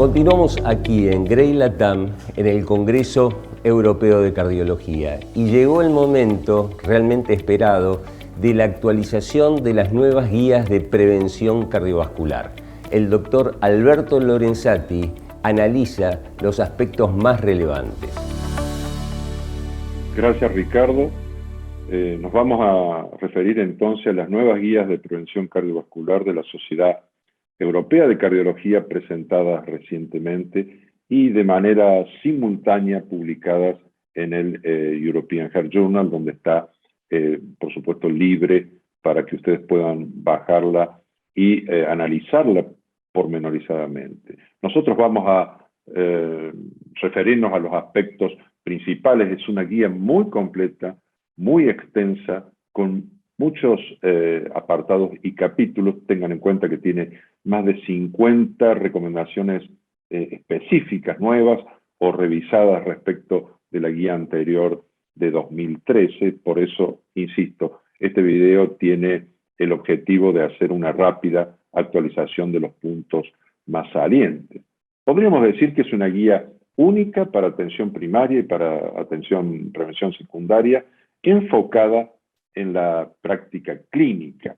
Continuamos aquí en Grey Latam, en el Congreso Europeo de Cardiología, y llegó el momento realmente esperado de la actualización de las nuevas guías de prevención cardiovascular. El doctor Alberto Lorenzati analiza los aspectos más relevantes. Gracias, Ricardo. Nos vamos a referir entonces a las nuevas guías de prevención cardiovascular de la Sociedad Europea de Cardiología presentadas recientemente y de manera simultánea publicadas en el European Heart Journal, donde está, por supuesto, libre para que ustedes puedan bajarla y analizarla pormenorizadamente. Nosotros vamos a referirnos a los aspectos principales. Es una guía muy completa, muy extensa, con muchos apartados y capítulos. Tengan en cuenta que tiene más de 50 recomendaciones específicas, nuevas o revisadas respecto de la guía anterior de 2013. Por eso, insisto, este video tiene el objetivo de hacer una rápida actualización de los puntos más salientes. Podríamos decir que es una guía única para atención primaria y para prevención secundaria, enfocada en la práctica clínica,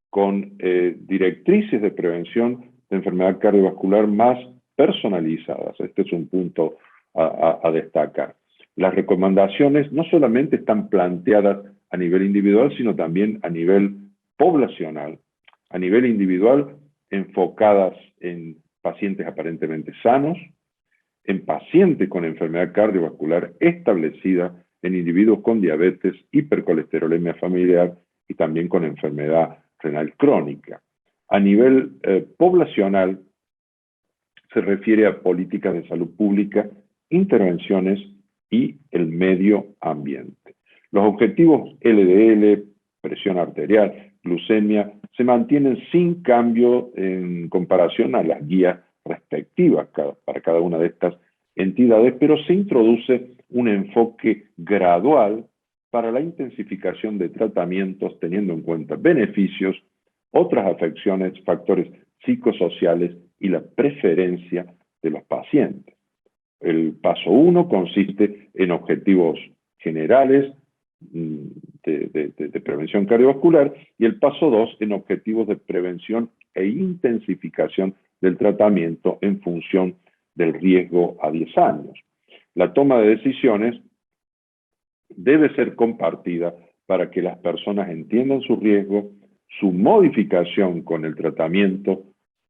con directrices de prevención de enfermedad cardiovascular más personalizadas. Este es un punto a destacar. Las recomendaciones no solamente están planteadas a nivel individual, sino también a nivel poblacional. A nivel individual, enfocadas en pacientes aparentemente sanos, en pacientes con enfermedad cardiovascular establecida, en individuos con diabetes, hipercolesterolemia familiar y también con enfermedad renal crónica. A nivel poblacional, se refiere a políticas de salud pública, intervenciones y el medio ambiente. Los objetivos LDL, presión arterial, glucemia, se mantienen sin cambio en comparación a las guías respectivas para cada una de estas entidades, pero se introduce un enfoque gradual para la intensificación de tratamientos teniendo en cuenta beneficios, otras afecciones, factores psicosociales y la preferencia de los pacientes. El paso 1 consiste en objetivos generales de prevención cardiovascular y el paso 2 en objetivos de prevención e intensificación del tratamiento en función del riesgo a 10 años. La toma de decisiones debe ser compartida para que las personas entiendan su riesgo, su modificación con el tratamiento,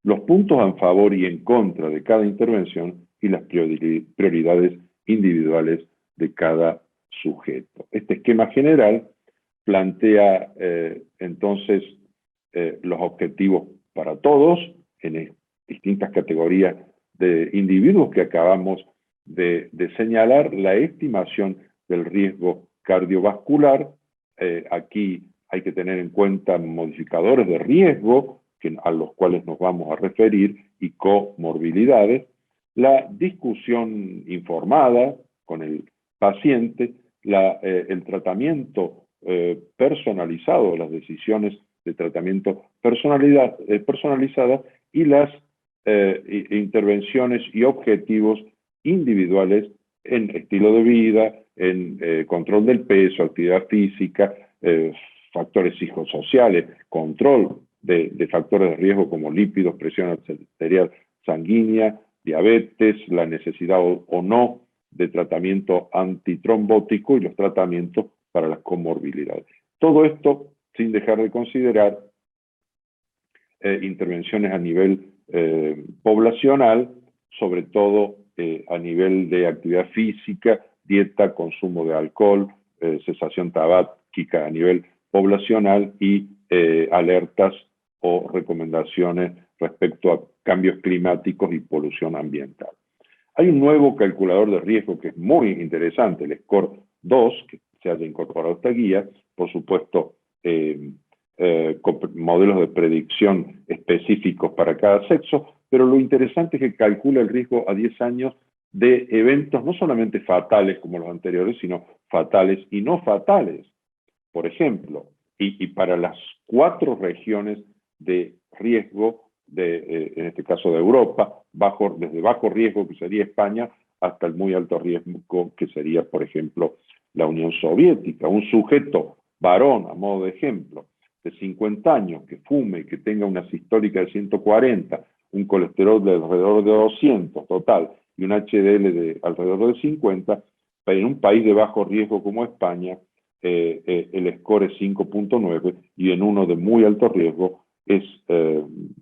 los puntos a favor y en contra de cada intervención y las prioridades individuales de cada sujeto. Este esquema general plantea entonces los objetivos para todos en distintas categorías de individuos que acabamos de señalar, la estimación del riesgo cardiovascular. Aquí hay que tener en cuenta modificadores de riesgo a los cuales nos vamos a referir y comorbilidades, la discusión informada con el paciente, el tratamiento personalizado, las decisiones de tratamiento personalizadas y las intervenciones y objetivos individuales en estilo de vida, en control del peso, actividad física, factores psicosociales, control de factores de riesgo como lípidos, presión arterial sanguínea, diabetes, la necesidad o no de tratamiento antitrombótico y los tratamientos para las comorbilidades. Todo esto sin dejar de considerar intervenciones a nivel poblacional, sobre todo a nivel de actividad física, dieta, consumo de alcohol, cesación tabáquica a nivel poblacional y alertas o recomendaciones respecto a cambios climáticos y polución ambiental. Hay un nuevo calculador de riesgo que es muy interesante, el SCORE 2, que se haya incorporado a esta guía, por supuesto, con modelos de predicción específicos para cada sexo, pero lo interesante es que calcula el riesgo a 10 años de eventos no solamente fatales como los anteriores, sino fatales y no fatales. Por ejemplo, y para las 4 regiones de riesgo en este caso de Europa, desde bajo riesgo, que sería España, hasta el muy alto riesgo, que sería, por ejemplo, la Unión Soviética. Un sujeto varón, a modo de ejemplo, de 50 años, que fume, que tenga una sistólica de 140, un colesterol de alrededor de 200 total, y un HDL de alrededor de 50, en un país de bajo riesgo como España, el score es 5.9, y en uno de muy alto riesgo es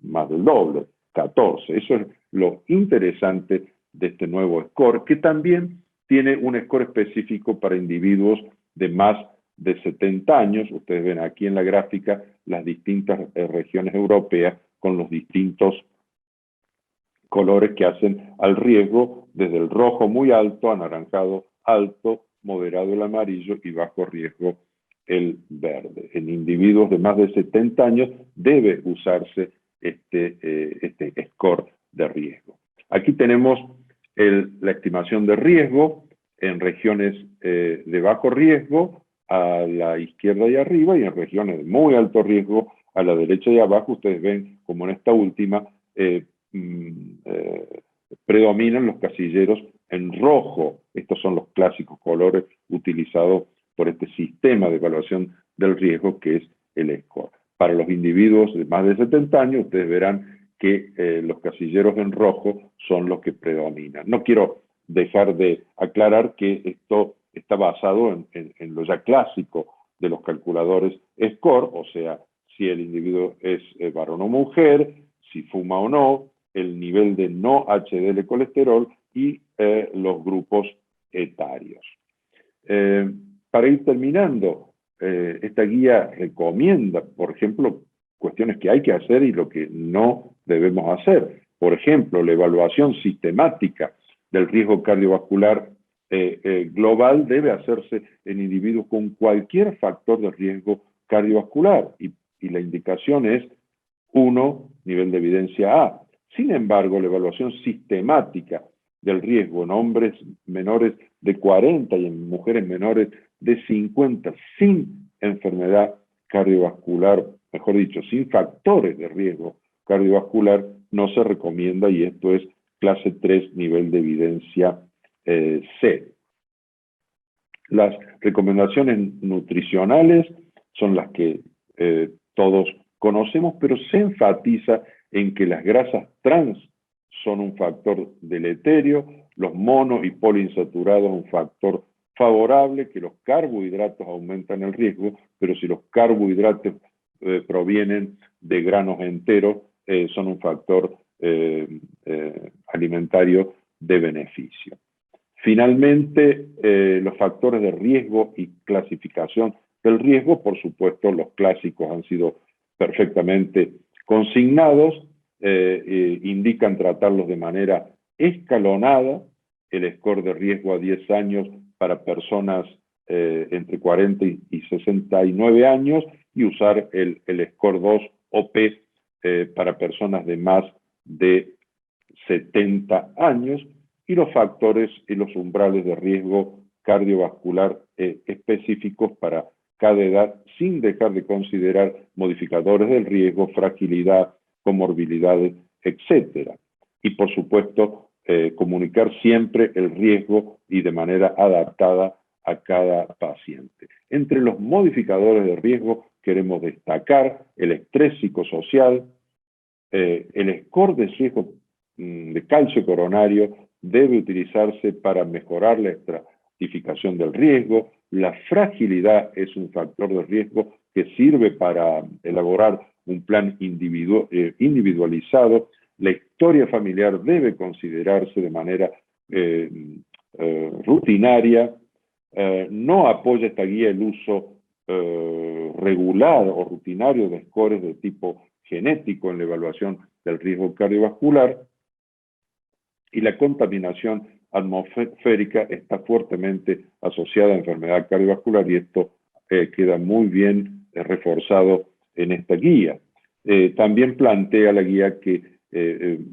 más del doble, 14. Eso es lo interesante de este nuevo score, que también tiene un score específico para individuos de más de 70 años. Ustedes ven aquí en la gráfica las distintas regiones europeas con los distintos colores que hacen al riesgo, desde el rojo muy alto, anaranjado alto, moderado el amarillo y bajo riesgo el verde. En individuos de más de 70 años debe usarse este score de riesgo. Aquí tenemos la estimación de riesgo en regiones de bajo riesgo a la izquierda y arriba, y en regiones de muy alto riesgo a la derecha y abajo. Ustedes ven como en esta última predominan los casilleros en rojo. Estos son los clásicos colores utilizados por este sistema de evaluación del riesgo que es el score. Para los individuos de más de 70 años, ustedes verán que los casilleros en rojo son los que predominan. No quiero dejar de aclarar que esto está basado en lo ya clásico de los calculadores score, o sea, si el individuo es varón o mujer, si fuma o no, el nivel de no HDL colesterol y los grupos etarios. Para ir terminando, esta guía recomienda, por ejemplo, cuestiones que hay que hacer y lo que no debemos hacer. Por ejemplo, la evaluación sistemática del riesgo cardiovascular global debe hacerse en individuos con cualquier factor de riesgo cardiovascular, y la indicación es 1, nivel de evidencia A. Sin embargo, la evaluación sistemática del riesgo en hombres menores de 40 y en mujeres menores de 50 sin enfermedad cardiovascular, mejor dicho, sin factores de riesgo cardiovascular, no se recomienda, y esto es clase 3, nivel de evidencia C. Las recomendaciones nutricionales son las que todos conocemos, pero se enfatiza en que las grasas trans son un factor deleterio, los mono y poliinsaturados un factor favorable, que los carbohidratos aumentan el riesgo, pero si los carbohidratos provienen de granos enteros, son un factor alimentario de beneficio. Finalmente, los factores de riesgo y clasificación del riesgo, por supuesto, los clásicos han sido perfectamente consignados, indican tratarlos de manera escalonada, el score de riesgo a 10 años para personas entre 40 y 69 años, y usar el score 2 OP para personas de más de 70 años, y los factores y los umbrales de riesgo cardiovascular específicos para cada edad, sin dejar de considerar modificadores del riesgo, fragilidad, comorbilidades, etc. Y por supuesto, comunicar siempre el riesgo y de manera adaptada a cada paciente. Entre los modificadores de riesgo queremos destacar el estrés psicosocial, el score de riesgo de calcio coronario debe utilizarse para mejorar la estratificación del riesgo. La fragilidad es un factor de riesgo que sirve para elaborar un plan individualizado. La historia familiar debe considerarse de manera rutinaria. No apoya esta guía el uso regular o rutinario de scores de tipo genético en la evaluación del riesgo cardiovascular, y la contaminación atmosférica está fuertemente asociada a enfermedad cardiovascular, y esto queda muy bien reforzado en esta guía. También plantea la guía que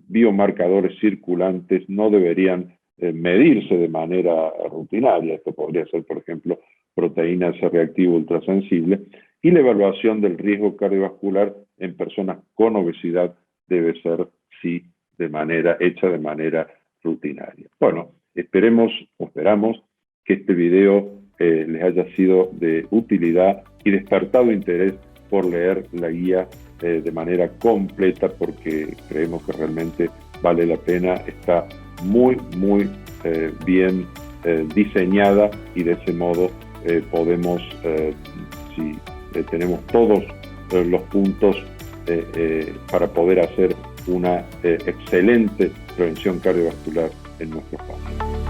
biomarcadores circulantes no deberían medirse de manera rutinaria. Esto podría ser, por ejemplo, proteína C reactiva ultrasensible, y la evaluación del riesgo cardiovascular en personas con obesidad debe ser, sí, hecha de manera rutinaria. Bueno, esperamos que este video les haya sido de utilidad y despertado interés por leer la guía de manera completa, porque creemos que realmente vale la pena, está muy bien diseñada, y de ese modo podemos, si tenemos todos los puntos para poder hacer una excelente prevención cardiovascular en nuestros países.